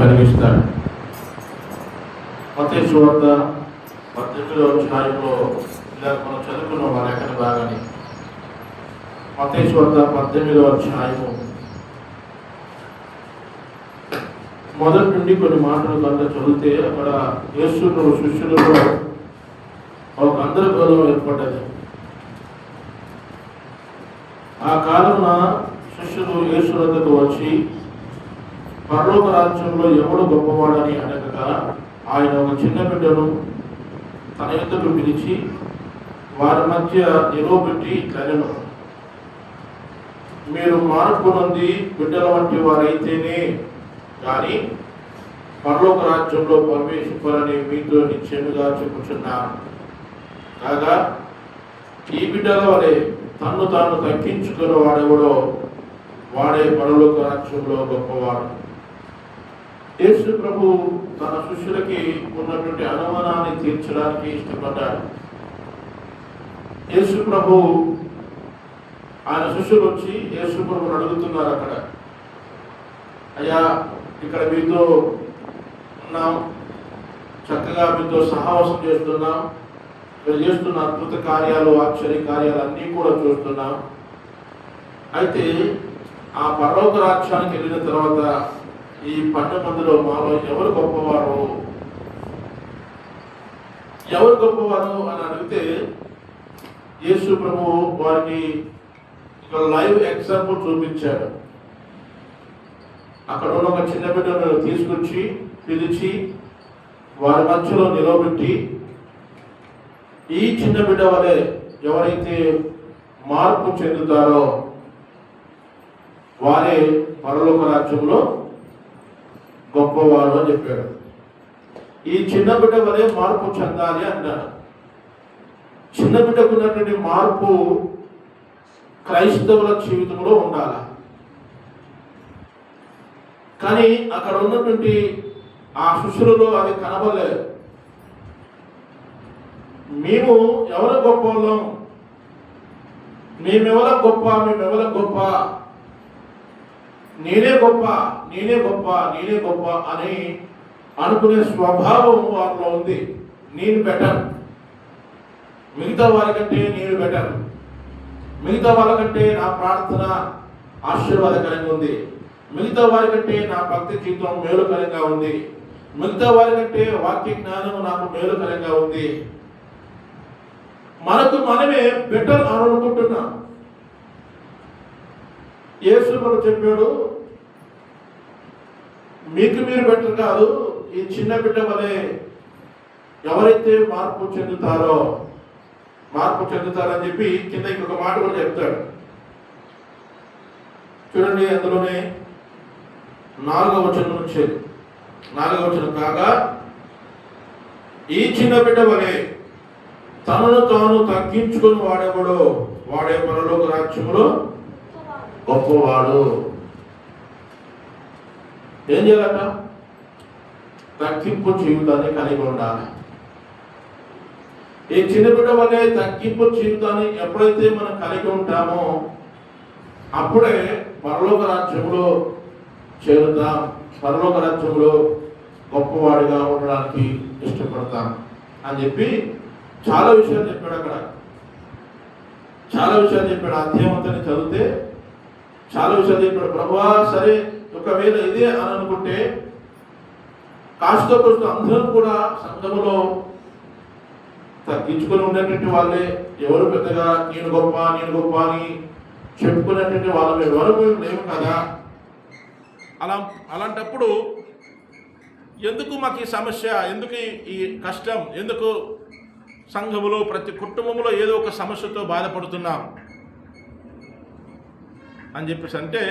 కలిగిస్తాడు. మత్తయి సువార్త 18వ అధ్యాయంలో ఇలా మనం చదువుకున్నాం ఆ లేఖన భాగాన్ని. మత్తయి సువార్త 18వ అధ్యాయము మొదటి నుండి కొన్ని మాటలు కనుక చదివితే అక్కడ యేసును శిష్యులలో ఒక గందరగోళం ఏర్పడ్డది. ఆ కాలమున శిష్యులు యేసు వద్దకు వచ్చి పరలోక రాజ్యంలో ఎవడు గొప్పవాడని అడగగా ఆయన ఒక చిన్న బిడ్డను తన యొద్దకు పిలిచి వారి మధ్య నిలవబెట్టి ఇట్లనెను, మీరు మార్పు నొంది బిడ్డల వంటి వారైతేనే కానీ పరలోక రాజ్యంలో ప్రవేశించాలని మీతో నిశ్చయముగా చెప్పుచున్నాను. కాగా ఈ బిడ్డల వలె తన్ను తాను తగ్గించుకున్న వాడెవడో వాడే పరలోక రాజ్యంలో గొప్పవాడు. యేసు ప్రభు తన శిష్యులకి ఉన్నటువంటి అనుమానాన్ని తీర్చడానికి ఇష్టపడ్డాడు. యేసు ప్రభు ఆయన శిష్యులు వచ్చి యేసు ప్రభుని అడుగుతున్నారు, అక్కడ అయ్యా ఇక్కడ మీతో ఉన్నాం, చక్కగా మీతో సహవాసం చేస్తున్నాం, మీరు చేస్తున్న అద్భుత కార్యాలు ఆశ్చర్య కార్యాలు అన్నీ కూడా చూస్తున్నాం. అయితే ఆ పరలోక రాజ్యానికి వెళ్ళిన తర్వాత ఈ 12 మందిలో మాలో ఎవరు గొప్పవారు అని అడిగితే యేసు ప్రభు వారికి ఒక లైవ్ ఎగ్జాంపుల్ చూపించాడు. అక్కడ ఉన్న ఒక చిన్న బిడ్డను తీసుకొచ్చి పిలిచి వారి మధ్యలో నిలబెట్టి, ఈ చిన్న బిడ్డ వలె ఎవరైతే మార్పు చెందుతారో వారే పరలోక రాజ్యంలో గొప్పవాడు అని చెప్పాడు. ఈ చిన్న బిడ్డ వలె మార్పు చెందాలి అన్నాడు. చిన్న బిడ్డకు ఉన్నటువంటి మార్పు క్రైస్తవుల జీవితంలో ఉండాలి. కానీ అక్కడ ఉన్నటువంటి ఆ శిష్యులలో అది కనబడలేదు. మేము ఎవరు గొప్ప వాళ్ళం, మేమెవరం గొప్ప, నేనే గొప్ప అని అనుకునే స్వభావం వారిలో ఉంది. నేను బెటర్, మిగతా వారికంటే నేను బెటర్, మిగతా వాళ్ళకంటే నా ప్రార్థన ఆశీర్వాదకరంగా ఉంది, మిగతా వారికంటే నా భక్తి జీవితం మేలుకరంగా ఉంది, మిగతా వారికంటే వాక్య జ్ఞానం నాకు మేలుకరంగా ఉంది. మనకు మనమే బెటర్ అని అనుకుంటున్నాం. యేసు ప్రభు చెప్పాడు, మీకు మీరు బెటర్ కాదు, ఈ చిన్న బిడ్డ వలె ఎవరైతే మార్పు చెందుతారని చెప్పి కింద ఇంకొక మాట కూడా చెప్తాడు. చూడండి, అందులోనే 4వ వచనం నుంచి 4వ వచనం, కాగా ఈ చిన్న బిడ్డ వలె తనను తాను తగ్గించుకుని వాడేవాడు వాడే పరలోక రాజ్యంలో గొప్పవాడు. ఏం చేయాలట? తగ్గింపు జీవితాన్ని కలిగి ఉండాలి. ఈ చిన్న బిడ్డ వల్లే తగ్గింపు జీవితాన్ని ఎప్పుడైతే మనం కలిగి ఉంటామో అప్పుడే పరలోక రాజ్యంలో చేరుతాం, పరలోక రాజ్యంలో గొప్పవాడిగా ఉండడానికి ఇష్టపడతాం అని చెప్పి చాలా విషయాలు చెప్పాడు. అక్కడ చాలా విషయాలు చెప్పాడు. అధ్యాయంతో చదివితే చాలా విషయాలు చెప్పాడు. ప్రభువా, సరే ఒకవేళ ఇదే అని అనుకుంటే కాస్త కొంత అందరం కూడా సంఘములో తగ్గించుకొని ఉండేటువంటి వాళ్ళే, ఎవరు పెద్దగా నేను గొప్ప అని చెప్పుకునేటువంటి వాళ్ళ ఎవరు లేవు కదా. అలాంటప్పుడు ఎందుకు మాకు ఈ సమస్య, ఎందుకు ఈ కష్టం, ఎందుకు సంఘములో ప్రతి కుటుంబంలో ఏదో ఒక సమస్యతో బాధపడుతున్నాం అని చెప్పేసి అంటే,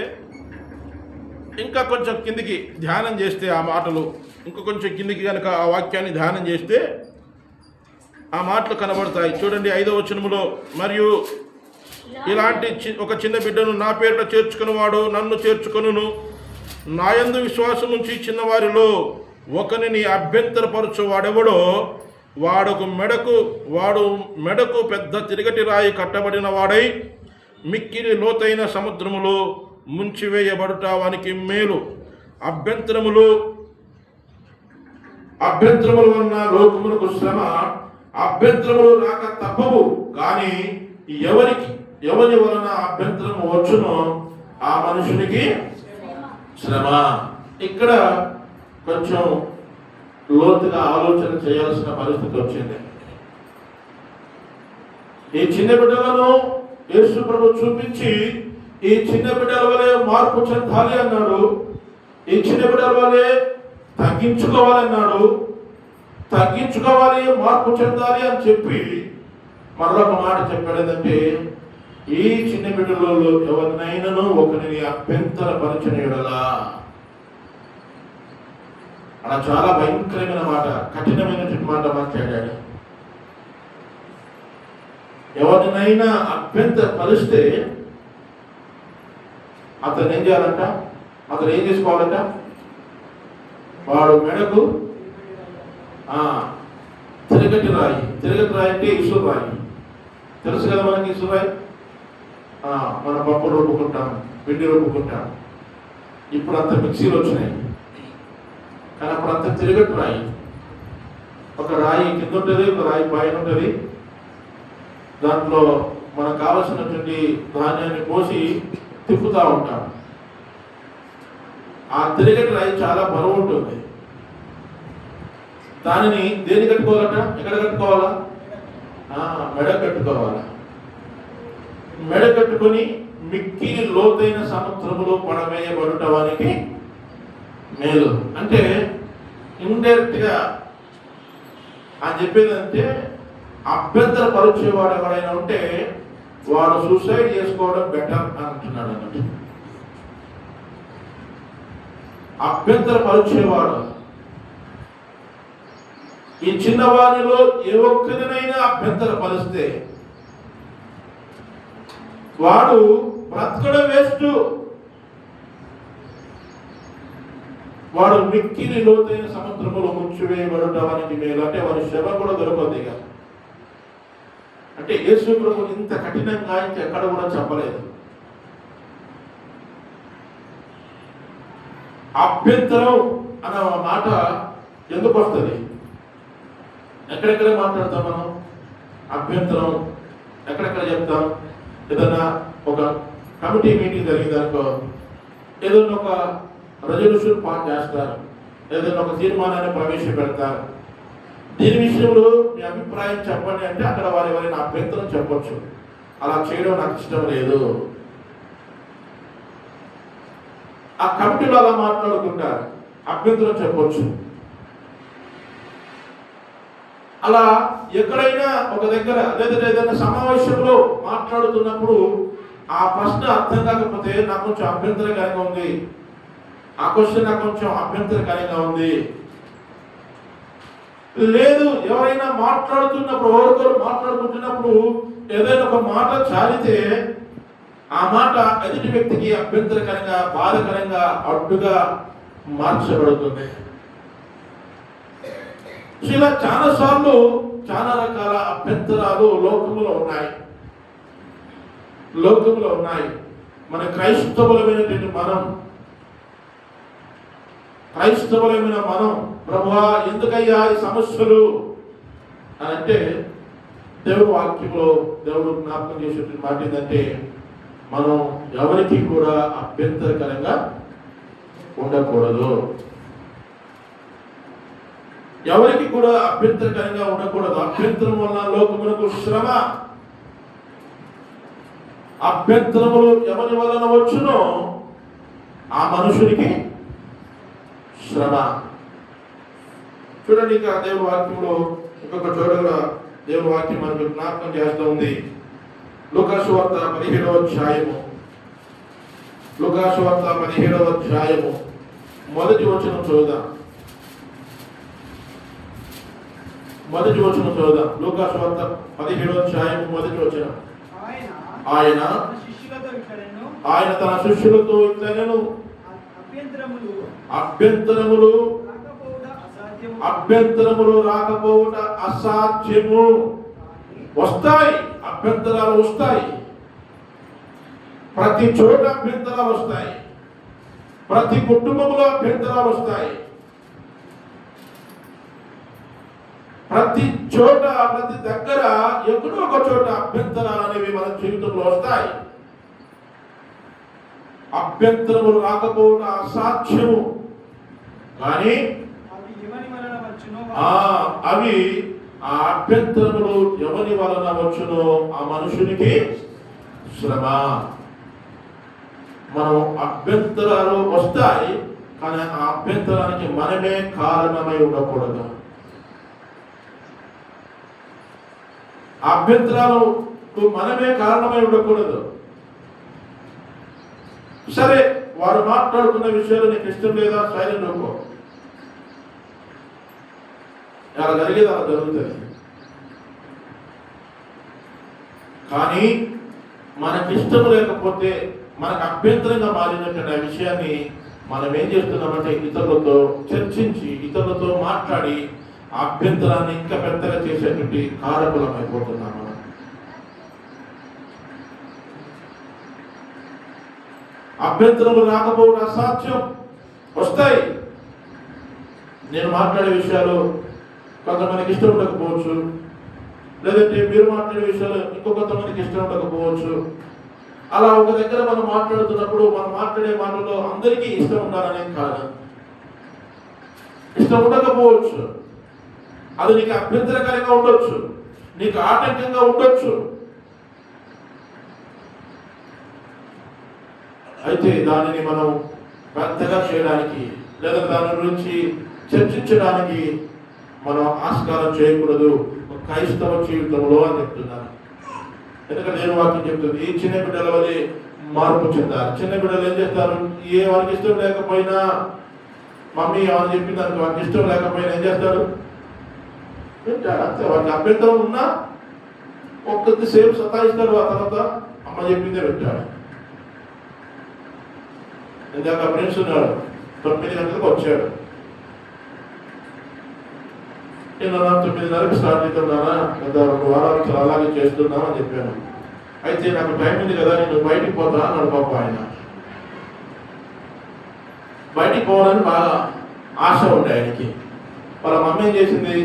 ఇంకా కొంచెం కిందికి ధ్యానం చేస్తే ఆ మాటలు, ఇంకా కొంచెం కిందికి కనుక ఆ వాక్యాన్ని ధ్యానం చేస్తే ఆ మాటలు కనబడతాయి. చూడండి 5వ వచనములో, మరియు ఇలాంటి ఒక చిన్న బిడ్డను నా పేరుట చేర్చుకున్నవాడు నన్ను చేర్చుకొనును, నాయందు విశ్వాసం నుంచి చిన్నవారిలో ఒకరిని అభ్యంతరపరచు వాడెవడో వాడు మెడకు పెద్ద తిరగటి రాయి కట్టబడిన వాడై మిక్కిలి లోతైన సముద్రములో ముంచివేయబడుట వానికి మేలు. అభ్యంతరములు అభ్యంతరముల వలన లోకమునకు శ్రమ, అభ్యంతరములు రాక తప్పవు. కానీ ఎవరి వలన అభ్యంతరము వచ్చునో ఆ మనుషునికి శ్రమ. ఇక్కడ కొంచెం లోతుగా ఆలోచన చేయాల్సిన పరిస్థితి వచ్చింది. ఈ చిన్న బిడ్డలను యేసు ప్రభు చూపించి ఈ చిన్న బిడ్డల వలె మార్పు చెందాలి అన్నాడు. ఈ చిన్న బిడ్డల వలె తగ్గించుకోవాలన్నాడు. తగ్గించుకోవాలి, మార్పు చెందాలి అని చెప్పి మరొక మాట చెప్పాడు. ఏంటంటే ఈ చిన్న బిడ్డలలో ఎవరినైనాను ఒకరిని అభ్యంతర పరిచిన ఎడలా. అలా చాలా భయంకరమైన మాట, కఠినమైనటువంటి మాట మాట్లాడాడు. ఎవరినైనా అభ్యంతర పరిస్తే అతను ఏం చేయాలంట? అతను ఏం చేసుకోవాలంట? వాడు మెడకు తిరగటి రాయి. తిరగటి రాయి అంటే ఇసురు రాయి. తెలుసు కదా మనకి ఇసురు రాయి. మన పప్పు రుబ్బుకుంటాం, పిండి రుబ్బుకుంటాం. ఇప్పుడు అంత మిక్సీలు వచ్చినాయి, కానీ అప్పుడు అంత తిరగటి రాయి. ఒక రాయి కింద ఉంటుంది, ఒక రాయి పైన ఉంటుంది. దాంట్లో మనకు కావలసినటువంటి ధాన్యాన్ని పోసి తిప్పుతూ ఉంటాం. ఆ తిరగటి రాయి చాలా బరువు ఉంటుంది. దానిని దేని కట్టుకోవాలట? ఎక్కడ కట్టుకోవాలా? మెడ కట్టుకోవాలా. మెడ కట్టుకొని మిక్కిలి లోతైన సముద్రములో పడవేయబడుటవానికి మేలు. అంటే ఇండైరెక్ట్ గా అని చెప్పేదంటే అభ్యంతర పరిచేవాడు ఎవరైనా ఉంటే వాడు సూసైడ్ చేసుకోవడం బెటర్ అంటున్నాడు అన్నట్టు. అభ్యంతర పరిచేవాడు ఈ చిన్నవారిలో ఏ ఒక్కరినైనా అభ్యంతర పరిస్తే వాడు బ్రతకడం వేస్ట్. వాడు మిక్కిలి లోతైన సముద్రములో ముంచివేయబడటానికి మేలు. అంటే వారి శ్రమ కూడా దొరకదు. ఇక అంటే యేసు ప్రభు ఇంత కఠినంగా ఇంకెక్కడ కూడా చెప్పలేదు. అభ్యంతరం అన్న మాట ఎందుకు వస్తుంది? ఎక్కడెక్కడ మాట్లాడతాం మనం? అభ్యంతరం ఎక్కడెక్కడ చెప్తాం? ఏదన్నా ఒక కమిటీ మీటింగ్ జరిగిందనుకో, ఏదైనా ఒక రెజల్యూషన్ పాస్ చేస్తారు, ఏదైనా ఒక తీర్మానాన్ని ప్రవేశపెడతారు. దీని విషయంలో మీ అభిప్రాయం చెప్పండి అంటే అక్కడ వారి ఎవరైనా అభ్యంతరం చెప్పొచ్చు. అలా చేయడం నాకు ఇష్టం లేదు. ఆ కమిటీలో అలా మాట్లాడుకుంటారు, అభ్యంతరం చెప్పొచ్చు. అలా ఎక్కడైనా ఒక దగ్గర లేదా ఏదైనా సమావేశంలో మాట్లాడుతున్నప్పుడు ఆ ప్రశ్న అర్థం కాకపోతే నాకు కొంచెం అభ్యంతరకరంగా ఉంది, ఆ క్వశ్చన్ నాకు కొంచెం అభ్యంతరకరంగా ఉంది. లేదు, ఎవరైనా మాట్లాడుతున్నప్పుడు, ఎవరికొరు మాట్లాడుకుంటున్నప్పుడు ఏదైనా ఒక మాట చాలితే ఆ మాట ఎదుటి వ్యక్తికి అభ్యంతరకరంగా, బాధకరంగా, అడ్డుగా మార్చబడుతుంది. ఇలా చాలా సార్లు చాలా రకాల అభ్యంతరాలు లోకములో ఉన్నాయి. మన క్రైస్తవులమైనటువంటి మనం ప్రభువా ఎందుకయ్యా ఈ సమస్యలు అని అంటే దేవుడు వాక్యంలో దేవుడు జ్ఞాపకం చేసేటువంటి మాట ఏంటంటే మనం ఎవరికి కూడా అభ్యంతరకరంగా ఉండకూడదు. ఎవరికి కూడా అభ్యంతరకరంగా ఉండకూడదు. అభ్యంతరం వలన లోకమునకు శ్రమ. అభ్యంతరములు ఎవరి వలన వచ్చునో ఆ మనుషునికి శ్రమ. చూడండి, ఇక దేవుని వాక్యంలో ఇంకొక చోటగా దేవుని వాక్యం మనకు జ్ఞాపకం చేస్తూ ఉంది. లూకాసు వార్త 17వ అధ్యాయము మొదటి వచనం చూద్దాం. లూకాసు వార్త 17వ అధ్యాయం మొదటి వచనం. ఆయన తన శిష్యులతో ఇట్లనెను, అభ్యంతరములు రాకపోవుట అసాధ్యము. వస్తాయి, అభ్యంతరాలు వస్తాయి. ప్రతి చోట అభ్యంతరాలు వస్తాయి. ప్రతి కుటుంబంలో అభ్యంతరాలు వస్తాయి. ప్రతి చోట, ప్రతి దగ్గర ఎక్కడో ఒక చోట అభ్యంతరాలు అనేవి మన జీవితంలో వస్తాయి. అభ్యంతరములు రాకపోవడం అసాధ్యము. కానీ అవి ఆ అభ్యంతరములు ఎవరి వలన వచ్చునో ఆ మనుషునికి శ్రమ. మనం అభ్యంతరాలు వస్తాయి, కానీ ఆ అభ్యంతరానికి మనమే కారణమై ఉండకూడదు. అభ్యంతరాలకు మనమే కారణమై ఉండకూడదు. సరే, వారు మాట్లాడుకున్న విషయాలు నీకు ఇష్టం లేదా, సైలెంట్ అనుకో. అలా జరిగేది అలా జరుగుతుంది. కానీ మనకి ఇష్టం లేకపోతే, మనకు అభ్యంతరంగా మారినటువంటి ఆ విషయాన్ని మనం ఏం చేస్తున్నామంటే ఇతరులతో చర్చించి, ఇతరులతో మాట్లాడి ఆ అభ్యంతరాన్ని ఇంకా పెద్దగా చేసేటువంటి కారకులం అయిపోతున్నాం మనం. అభ్యంతరములు రాకపోవడం అసాధ్యం. వస్తాయి. నేను మాట్లాడే విషయాలు కొంతమందికి ఇష్టం ఉండకపోవచ్చు, లేదంటే మీరు మాట్లాడే విషయాలు ఇంకో కొంతమందికి ఇష్టం ఉండకపోవచ్చు. అలా ఒక దగ్గర మనం మాట్లాడుతున్నప్పుడు మనం మాట్లాడే మాటల్లో అందరికీ ఇష్టం ఉండాలనేది కాదు. ఇష్టం ఉండకపోవచ్చు, అది నీకు అభ్యంతరకరంగా ఉండొచ్చు, నీకు ఆటంకంగా ఉండొచ్చు. అయితే దానిని మనం పెద్దగా చేయడానికి, లేదా దాని గురించి చర్చించడానికి మనం ఆస్కారం చేయకూడదు క్రైస్తవ జీవితంలో అని చెప్తున్నాను. ఎందుకంటే నేను వాక్యం చెప్తుంది, ఈ చిన్న బిడ్డల వల్ల మార్పు చెందాలి. చిన్న బిడ్డలు ఏం చేస్తారు, ఏ వారికి ఇష్టం లేకపోయినా, మమ్మీ అని చెప్పిన దానికి వారికి ఇష్టం లేకపోయినా ఏం చేస్తాడు, వింటాడు. అంతే. వారికి అభ్యంతరం ఉన్నా ఒక్కసేపు సతాయిస్తాడు, ఆ తర్వాత అమ్మ చెప్పిందే వింటాడు. ఇందాక ఫ్రెండ్స్ ఉన్నాడు, 9 గంటలకు వచ్చాడు. నేను 9:30కి స్టార్ట్ అవుతున్నానా, గత 2 వారాలు అలాగే చేస్తున్నాం అని చెప్పాను. అయితే నాకు టైం ఉంది కదా, నేను బయటికి పోతా అన్నాడు పాప. ఆయన బయటికి పోవాలని బాగా ఆశ ఉండే ఆయనకి. వాళ్ళ మమ్మీ ఏం చేసింది,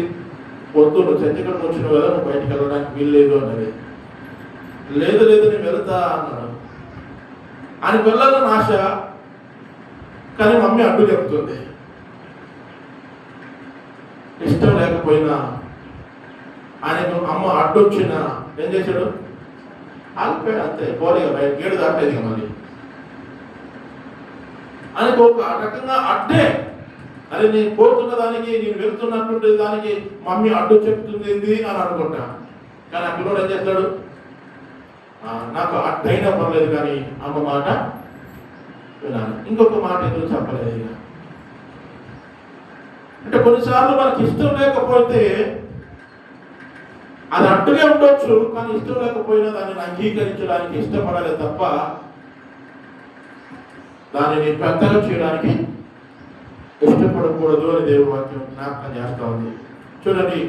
వద్దు, నువ్వు చర్చకడికి వచ్చినావు కదా, నువ్వు బయటికి వెళ్ళడానికి వీలు లేదు అన్నది. లేదు లేదు నేను వెళ్తా అన్నాడు. ఆయనకు వెళ్ళాలని ఆశ, కానీ మమ్మీ అడ్డు చెప్తుంది. ఇష్టం లేకపోయినా, ఆయనకు అమ్మ అడ్డొచ్చినా ఏం చేశాడు, ఆగిపోయాడు. అంతే. పోలేక బయట గేడు దాటలేదు ఇక మళ్ళీ. ఆయనకు ఒక రకంగా అడ్డే. అరే నేను పోతున్న దానికి, నేను వెళ్తున్నటువంటి దానికి మమ్మీ అడ్డు చెప్తుంది ఏంది అని అనుకుంటా. కానీ ఆ పిల్లడు ఏం చేస్తాడు, నాకు అడ్డైనా పర్లేదు కానీ అమ్మ మాట వినాలి, ఇంకొక మాట ఎందుకు చెప్పలేదు. ఇక అంటే కొన్నిసార్లు మనకి ఇష్టం లేకపోతే అది అడ్డుగా ఉండొచ్చు, కానీ ఇష్టం లేకపోయినా దానిని అంగీకరించడానికి ఇష్టపడాలి తప్ప దానిని పెద్దగా చేయడానికి ఇష్టపడకూడదు అని దేవుడి వాక్యం జ్ఞాపకం చేస్తా ఉంది. చూడండి,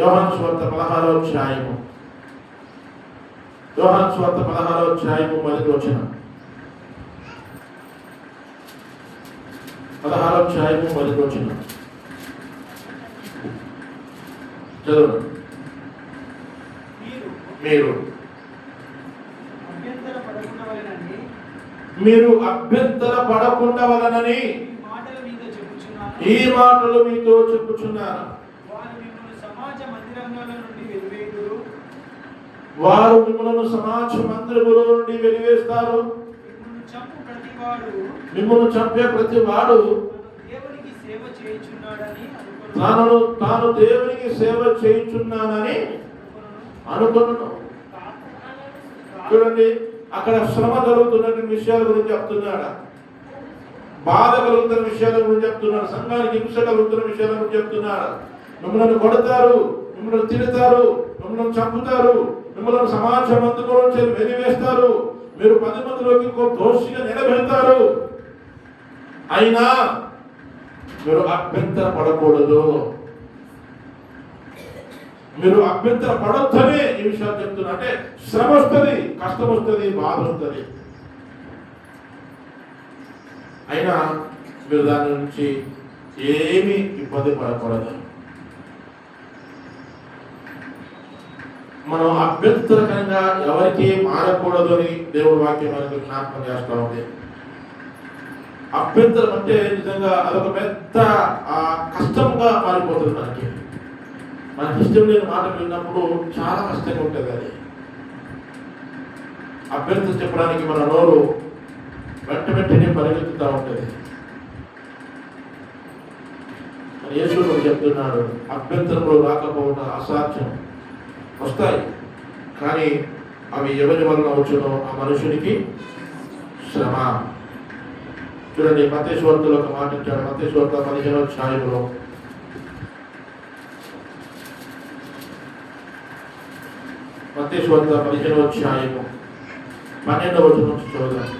యోహాను సువార్త 16వ అధ్యాయము, యోహాను సువార్త 16వ అధ్యాయము 1వ వచనం. 16వ అధ్యాయము 1వ వచనం చదువు. మీరు అభ్యంతర పడకుండా వలనని ఈ మాటలు మీతో చెప్పుచున్నాను. వారు మిమ్మల్ని సమాజ మందిరములో నుండి వెలివేస్తారు. మిమ్మల్ని చంపే ప్రతి వాడు తాను దేవునికి సేవ చేయుచున్నానని అనుకున్నాను. చూడండి, అక్కడ శ్రమ కలుగుతున్నటువంటి విషయాల గురించి చెప్తున్నాడు, బాధ కలుగుతున్న విషయాల గురించి చెప్తున్నాడు, సంఘానికి హింస కలుగుతున్న విషయాల గురించి చెప్తున్నాడు. మిమ్మల్ని కొడతారు, మిమ్మల్ని తిడతారు, మిమ్మల్ని చంపుతారు, మిమ్మల్ని సమాజ మందిలో వెలివేస్తారు, మీరు 10 మందిలోకి దోషిగా నిలబెడతారు. అయినా మీరు అభ్యంతర పడకూడదు. మీరు అభ్యంతర పడొద్దనే ఈ విషయాలు చెప్తున్నా. అంటే శ్రమ వస్తుంది, కష్టం వస్తుంది, బాధ వస్తుంది. అయినా మీరు దాని నుంచి ఏమీ ఇబ్బంది పడకూడదు. మనం అభ్యంతరకరంగా ఎవరికి మారకూడదు అని దేవుడి వాక్యం మనకు జ్ఞాపకం చేస్తూ ఉంది. అభ్యంతరం అంటే నిజంగా అదొక పెద్ద కష్టంగా మారిపోతుంది. మనకి ఇష్టం లేని మాట విన్నప్పుడు చాలా కష్టంగా ఉంటుంది. అది అభ్యంతరం చెప్పడానికి మన నోరు వెంటనే పరిగెత్తుతూ ఉంటుంది. యేసు చెప్తున్నాడు, అభ్యంతరంలో రాకపోవడం అసాధ్యం. వస్తాయి, కానీ అవి ఎవరి వలన వచ్చునో ఆ మనుషునికి శ్రమ. చూడండి, మత్తయి సువార్తలో ఒక మాట ఇచ్చాడు. మత్తయి సువార్త 15వ అధ్యాయంలో మత్తయి సువార్త 15వ అధ్యాయము 12వ వచనం నుంచి చూద్దాం.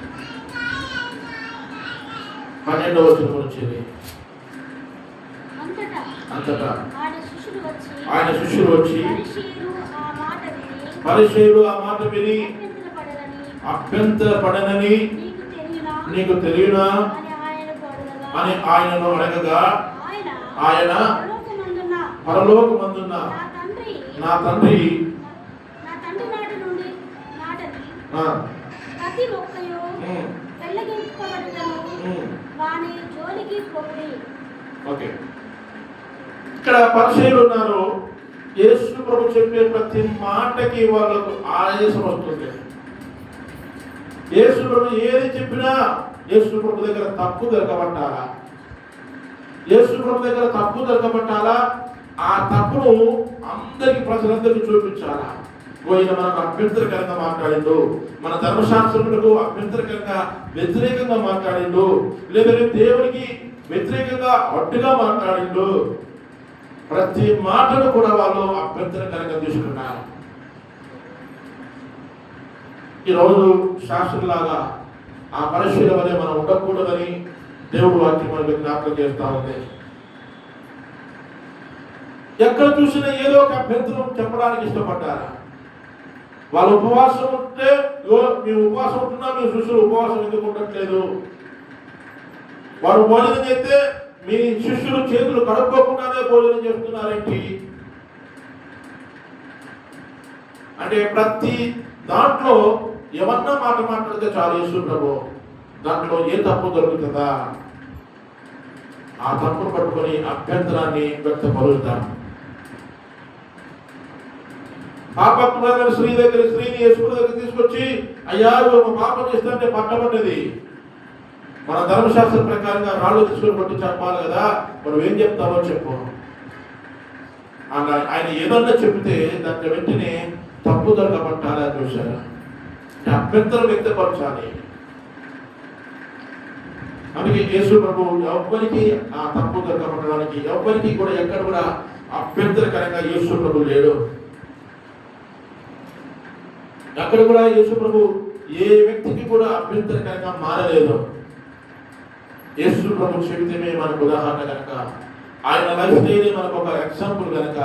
12వ వచనం నుంచి అంతటా ఆయన శిష్యులు వచ్చి పరిసయ్యులు ఆ మాట విని అభ్యంతరపడనని నీకు తెలియనా అని ఆయనను అడగగా, ఆయన పరలోకమందున్న నా తండ్రి ఓకే, ఇక్కడ పరిసయ్యులు ఉన్నారు. యేసు ప్రభు చెప్పే ప్రతి మాటకి వాళ్ళకు ఆయాసం వస్తుంది. యేసు ప్రభు ఏది చెప్పినా యేసు ప్రభు దగ్గర తప్పు దొరకబట్టాలా, యేసు ప్రభు దగ్గర తప్పు దొరకబట్టాలా, ఆ తప్పును అందరికి ప్రజలందరికీ చూపించాలా. పోయిన మనకు అభ్యంతరకరంగా మాట్లాడిండు, మన ధర్మశాస్త్రములకు అభ్యంతరకరంగా వ్యతిరేకంగా మాట్లాడిండు, లేదా దేవునికి వ్యతిరేకంగా అడ్డుగా మాట్లాడిండు. ప్రతి మాటను కూడా వాళ్ళు అభ్యంతరకరంగా తీసుకున్నారు. ఈరోజు శాస్త్రంలాగా ఆ పరిశీలన వలె మనం ఉండకూడదని దేవుడు వాక్యం మనకు జ్ఞాపకం చేస్తా ఉంది. ఎక్కడ చూసినా ఏదో ఒక అభ్యంతరం చెప్పడానికి ఇష్టపడ్డారు. వాళ్ళు ఉపవాసం ఉంటే, మేము ఉపవాసం ఉంటున్నా, మీ శిష్యులు ఉపవాసం ఎందుకు ఉండట్లేదు? వారు భోజనం చేస్తే మీ శిష్యులు చేతులు కడుక్కోకుండానే భోజనం చేస్తున్నారేంటి? అంటే ప్రతి దాంట్లో ఏమన్నా మాట మాట్లాడితే చాలు యేసు ప్రభు, దాంట్లో ఏ తప్పు దొరుకుతుందా ఆ తప్పును పట్టుకొని అభ్యంతరాన్ని వ్యక్తపరుస్తాం. పాపత్తులైన స్త్రీని యేసు దగ్గర తీసుకొచ్చి, అయ్యా పాపం చేస్తుంటే పట్టబడ్డది, మన ధర్మశాస్త్రం ప్రకారంగా రాళ్ళు తీసుకొని కొట్టి చెప్పాలి కదా, మనం ఏం చెప్తామో చెప్పు. ఆయన ఏదన్నా చెప్తే దాంట్లో వెంటనే తప్పు దొరకబట్టాలి అని చూశారు. అభ్యంతరం వ్యక్తపరచాలి. అందుకే యేసు ప్రభు ఎవ్వరికి ఆ తప్పు దొరకబట్టడానికి, ఎవ్వరికి కూడా ఎక్కడ కూడా అభ్యంతరకరంగా యేసు ప్రభు లేడు. అక్కడ కూడా యేసు ప్రభు ఏ వ్యక్తికి కూడా అభ్యంతరకరంగా మారలేదు. యేసు ప్రభు జీవితమే మనకు ఉదాహరణ కనుక, ఆయన లైఫ్ స్టైల్ మనకు ఒక ఎగ్జాంపుల్ కనుక,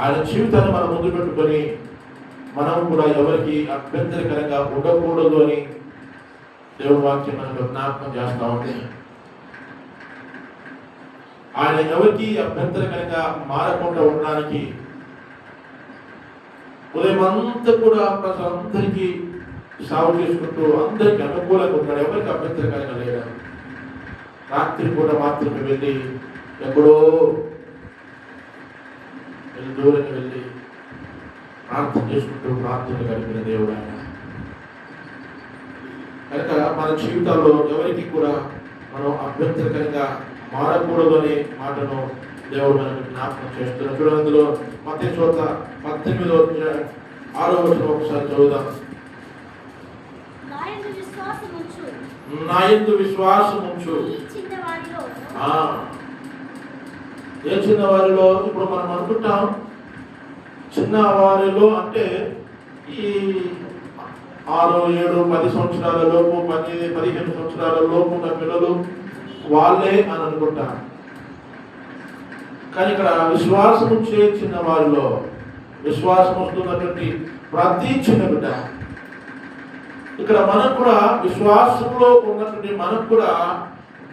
ఆయన జీవితాన్ని మనం ముందు పెట్టుకొని మనం కూడా ఎవరికి అభ్యంతరకరంగా ఉండకూడదు అని దేవుడి వాక్యం మనకు జ్ఞాపకం చేస్తా ఉంది. ఆయన ఎవరికి అభ్యంతరకరంగా మారకుండా ఉండడానికి ఉదయం అంతా కూడా ప్రజలందరికీ సాగు చేసుకుంటూ అందరికి అనుకూలంగా ఉంటాడు. ఎవరికి అభ్యంతరకరంగా లేడు. రాత్రి పూట మాత్రమే వెళ్ళి ఎక్కడో దూరంగా వెళ్ళి ప్రార్థన చేసుకుంటూ ప్రార్థన గడిపిన దేవుడు ఆయన. కనుక మన జీవితాల్లో ఎవరికి కూడా మనం అభ్యంతరకరంగా మారకూడదు అనే మాటను దేవుడు మనకు జ్ఞాపకం చేస్తున్నాడు. చూడండి, అందులో మత్తయి సువార్త 18వ వచనం ఒకసారి చదువుదాం. నా యందు విశ్వాసం ఉంచు. ఏ చిన్నవారిలో? ఇప్పుడు మనం అనుకుంటాం చిన్నవారిలో అంటే ఈ 6, 7, 10 సంవత్సరాల లోపు, 15 సంవత్సరాల లోపు ఉన్న పిల్లలు వాళ్ళే అని అనుకుంటాం. కానీ ఇక్కడ విశ్వాసం ఉంచే చిన్నవారిలో, విశ్వాసం వస్తున్నటువంటి ప్రతి చిన్న బిడ్డ, ఇక్కడ మనకు కూడా విశ్వాసంలో ఉన్నటువంటి మనకు కూడా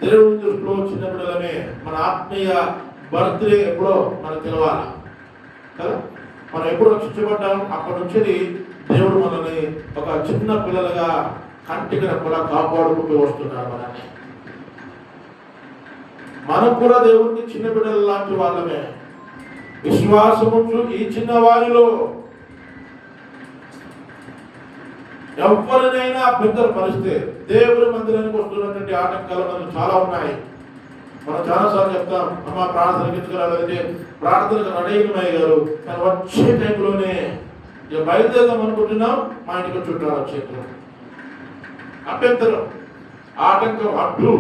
దేవుని దృష్టిలో చిన్న బిడ్డలమే. మన ఆత్మీయ బర్త్డే ఎప్పుడో మనకు తెలవాలి కదా. మనం ఎప్పుడు రక్షించబడ్డాం అప్పటి నుంచి దేవుడు మనల్ని ఒక చిన్న పిల్లలుగా కంటికి కూడా కాపాడుకుంటూ వస్తున్నారు మనల్ని. మనం కూడా దేవుడికి చిన్న బిడ్డల లాంటి వాళ్ళమే. విశ్వాసము ఈ చిన్న వారిలో ఎవరినైనా అభ్యంతరపరిస్తే దేవుడి మందిరానికి వస్తున్నటువంటి ఆటంకాలు మనకు చాలా ఉన్నాయి. మనం చాలాసార్లు చెప్తాం, అమ్మ ప్రార్థనకి ఎందుకు ప్రార్థనకు రెడీ గారు, కానీ వచ్చే టైంలోనే ఇక బయలుదేరదాం అనుకుంటున్నాం, మా ఇంటికి చుట్టాలు వచ్చేట్లు అభ్యంతరం, ఆటంకం, అడ్డు.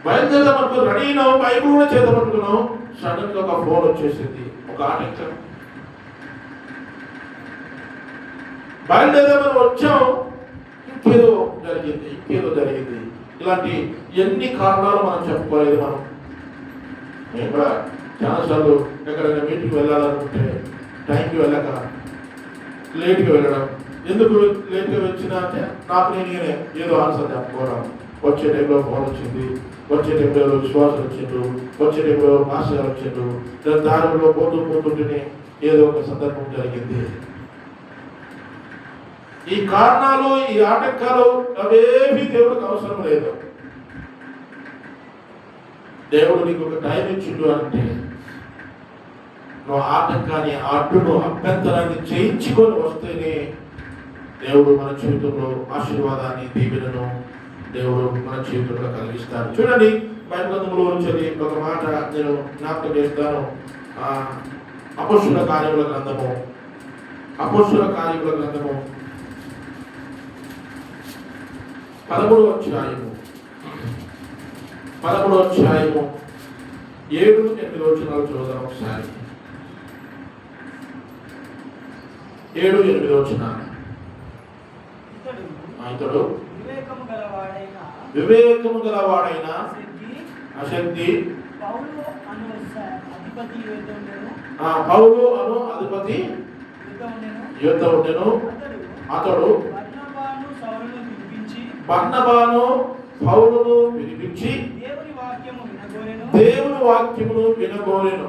బయలుదేరదాం అనుకో రెడీ అయినాం, బైబుల్ కూడా చేత పట్టుకున్నాం, సడన్ గా ఒక ఫోన్ వచ్చేసింది, ఒక ఆటంకం. బయలుదేరదామని వచ్చాం, ఇంకేదో జరిగింది. ఇలాంటి ఎన్ని కారణాలు మనం చెప్పుకోలేదు. నేను కూడా చాలాసార్లు ఎక్కడైనా మీటింగ్కి వెళ్ళాలనుకుంటే టైంకి వెళ్ళక లేట్గా వెళ్ళడం. ఎందుకు లేట్గా వచ్చినా అంటే నాకు నేనే ఏదో ఆన్సర్ చెప్పుకోవడం. వచ్చే టైంలో ఫోన్ వచ్చింది, వచ్చే టైంలో విశ్వాసం వచ్చిండు, వచ్చే టైంలో మాస్టర్ వచ్చిండు, దారిలో పోతుంటేనే ఏదో ఒక సందర్భం జరిగింది. ఈ కారణాలు, ఈ ఆటంకాలు అవేవి దేవుడికి అవసరం లేదు. దేవుడు నీకు ఒక టైం ఇచ్చిండు అంటే నువ్వు ఆటంకాన్ని, అడ్డును, అభ్యంతరాన్ని చేయించుకొని వస్తేనే దేవుడు మన జీవితంలో ఆశీర్వాదాన్ని, దీవెనను దేవుడు మన జీవితంలో కలిగిస్తాడు. చూడండి, బైబిల్ గ్రంథంలో నుంచి ఒక మాట నేను జ్ఞాపకం చేస్తాను. అపొస్తలుల కార్యముల గ్రంథము 13వ అధ్యాయము 7-8 వచనాలు చూద్దాం ఒకసారి. 7-8 వచనాలు. ఇతడు వివేకము గలవాడైన అశక్తి పౌలు అను అధిపతి యుద్ధ ఉండెను. అతడు బర్నబాను పౌలును పిలిపించి దేవుని వాక్యమును వినగోరెను.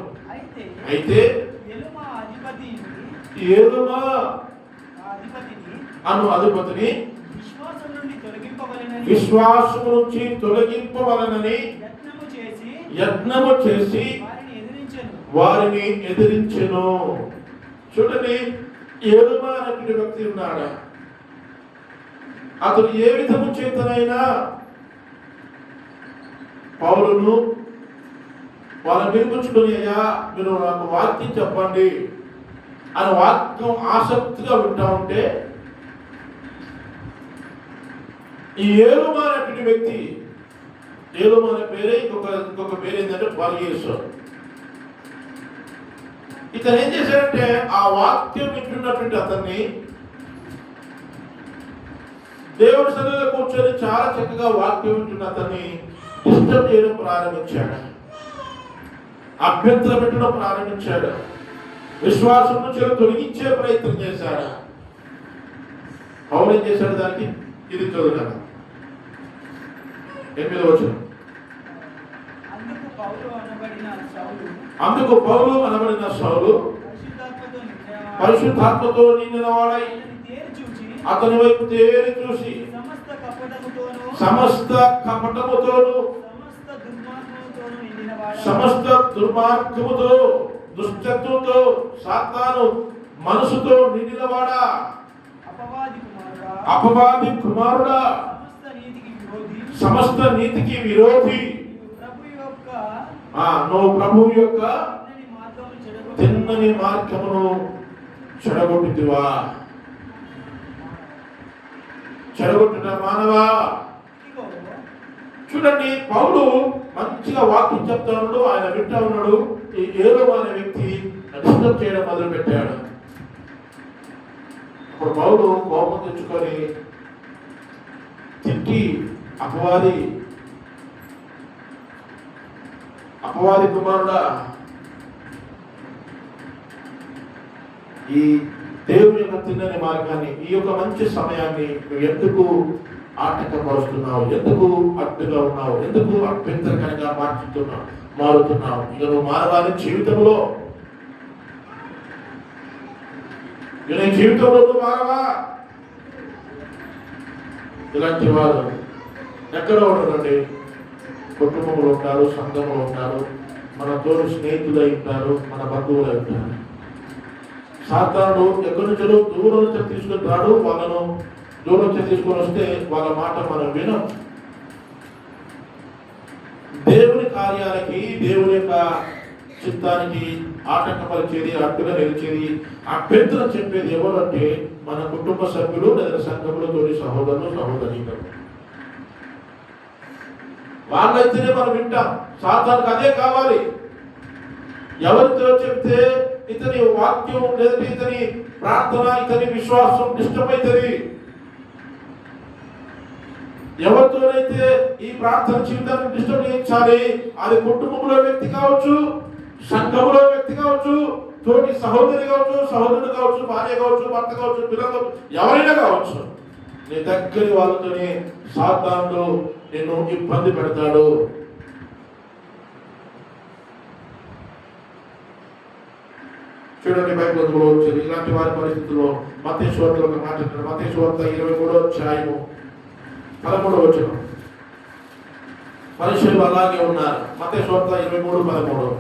అయితే ఎలుమా అను అధిపతిని విశ్వాసము నుంచి తొలగింపవలనని యత్నము చేసి వారిని ఎదిరించెను. చూడండి, ఎలుమా అనేటువంటి వ్యక్తి ఉన్నాడా? అతడు ఏ విధము చేతనైనా పౌలును వాళ్ళని పిలిపించుకొని, అయ్యా మీరు నాకు వాక్యం చెప్పండి అని వాక్యం ఆసక్తిగా వింటా ఉంటే, ఈ ఏలుమా అనేటువంటి వ్యక్తి, ఏలుమా అనే పేరే ఇంకొక పేరు ఏంటంటే బర్యేసు. ఇతను ఏం చేశాడంటే ఆ వాక్యం వింటున్నటువంటి అతన్ని దేవుడి సన్నిధిలో కూర్చొని చాలా చక్కగా వాక్యం వింటున్న అతన్ని డిస్టర్బ్ చేయడం ప్రారంభించాడు, అభ్యంతరం పెట్టడం ప్రారంభించాడు, విశ్వాసం నుంచి తొలగించే ప్రయత్నం చేశాడు. పౌలు ఏం చేశాడు? దానికి ఇది చదువుతాను 8వ వచనం. అందుకు పౌలు అనబడిన సౌలు పరిశుద్ధాత్మతో నిండిన వాడై అతని వైపు తేరి చూసి సమస్త కపటముతోను సమస్త దుర్మార్గముతో దుష్టత్వంతో సాతాను మనసుతో నిండినవాడా, అపవాది కుమారుడా, సమస్త నీతికి విరోధి, నువ్వు ప్రభువు యొక్క తిన్నని మార్గమును చెడగొట్టిదివా. చెడగొట్టిన మానవా. చూడండి, పౌలు మంచిగా వాక్యం చెప్తా ఉన్నాడు, ఆయన వింటా ఉన్నాడు. ఈ ఏలుమా అనే వ్యక్తి డిస్టర్బ్ చేయడం మొదలు పెట్టాడు. అప్పుడు పౌలు కోపం తెచ్చుకొని తిట్టి, అపవాది కుమారుడా, ఈ దేవుని యొక్క తిన్నని మార్గాన్ని, ఈ యొక్క మంచి సమయాన్ని నువ్వు ఎందుకు ఆటంకపరుస్తున్నావు? ఎందుకు అడ్డుగా ఉన్నావు? ఎందుకు అభ్యంతరకరంగా మారుతున్నావు? ఇక నువ్వు మానవాని జీవితంలో నీ జీవితంలో నువ్వు మారవా? ఇలాంటి వారు ఎక్కడ ఉండరండి. కుటుంబంలో ఉంటారు, సంఘంలో ఉంటారు, మన తోడు స్నేహితులు అయి ఉంటారు, మన బంధువులు అయి ఉంటారు. సాతానుడు ఎక్కడి నుంచో దూరం నుంచి తీసుకుంటాడు. వాళ్ళను దూరం నుంచి తీసుకొని వస్తే వాళ్ళ మాట మనం వినం. దేవుని కార్యాలకి, దేవుని యొక్క చిత్తానికి ఆటంకపరిచేది, అడ్డుగా నిలిచేది, అభ్యంతరం చెప్పేది ఎవరు అంటే మన కుటుంబ సభ్యులు లేదా సంఘంలో తోటి సహోదరులు, సహోదరీలు. వాళ్ళైతేనే మనం వింటాం. సాతానుకు అదే కావాలి. ఎవరితో చెప్తే ఇతని వాక్యం లేదంటే ఇతని ప్రార్థన, ఇతని విశ్వాసం డిస్టర్బ్ అవుతుంది. ఎవరితోనైతే ఈ ప్రార్థన జీవితాన్ని డిస్టర్బ్ చేయించాలి, అది కుటుంబంలో వ్యక్తి కావచ్చు, సంఘంలో వ్యక్తి కావచ్చు, తోటి సహోదరి కావచ్చు, సహోదరుడు కావచ్చు, భార్య కావచ్చు, భర్త కావచ్చు, పిల్లలు కావచ్చు, ఎవరైనా కావచ్చు. నీ దగ్గరి వాళ్ళతోనే సాతానుడు నిన్ను ఇబ్బంది పెడతాడు. చూడండి, బైబిల్లో వచ్చేది ఇలాంటి వారి పరిస్థితుల్లో మత్తయి సువార్తలో ఒక మాట అంటారు. మత్తయి సువార్త 23వ అధ్యాయము 13వ వచనం. పరిశీలు అలాగే ఉన్నారు. మత్తయి సువార్త 23:13.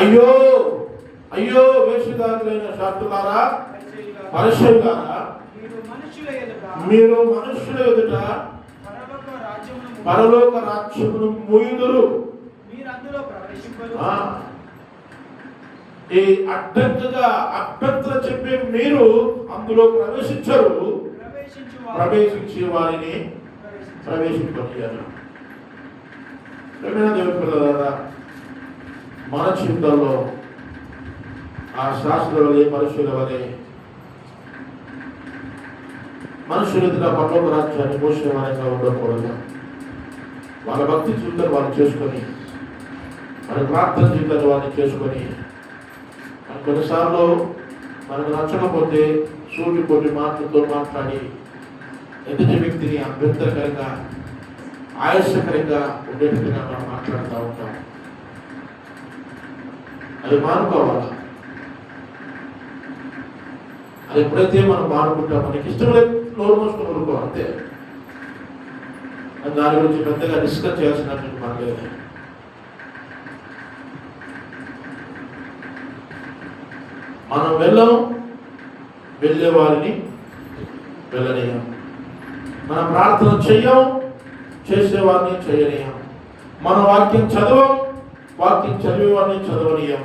అయ్యో అయ్యో వేషధారులైన శాస్త్రులారా, పరిశీలులారా, మీరు మనుషుల ఎదుట పరలోక రాజ్యమును మూయుదురు. ఈ అడ్డంకుగా అభ్యంతరం చెప్పే మీరు అందులో ప్రవేశించరు, ప్రవేశించే వారిని ప్రవేశింపనియారు. దేవుని పిల్లలారా, మన జీవితంలో ఆ శాస్త్రుల వలె, పరిశుల వలె మనుషుల పరలోక రాజ్యాన్ని మోసేవారంగా ఉండకూడదు. వాళ్ళ భక్తి జీవితాన్ని వాళ్ళు చేసుకొని, మన ప్రార్థన జీవితాన్ని వాళ్ళు చేసుకొని, కొన్నిసార్లు మనకు నచ్చకపోతే సూటిపోటి మాటలతో మాట్లాడి ఎదుటి వ్యక్తిని అభ్యంతరకరంగా, ఆయాసకరంగా ఉండేటట్టుగా మనం మాట్లాడుతూ ఉంటాం. అది మానుకోవాలి. అది ఎప్పుడైతే మనం మానుకుంటాం, మనకి ఇష్టం లేదు నోరు మూసుకొని ఊరుకో, అంతే. దాని గురించి పెద్దగా డిస్కస్ చేయాల్సినట్టు మనం లేదు. మనం వెళ్ళే వారిని వెళ్ళనీయం. మన ప్రార్థన చెయ్యం, చేసేవారిని చేయనీయం. మన వాక్యం చదివేవారిని చదవనీయం.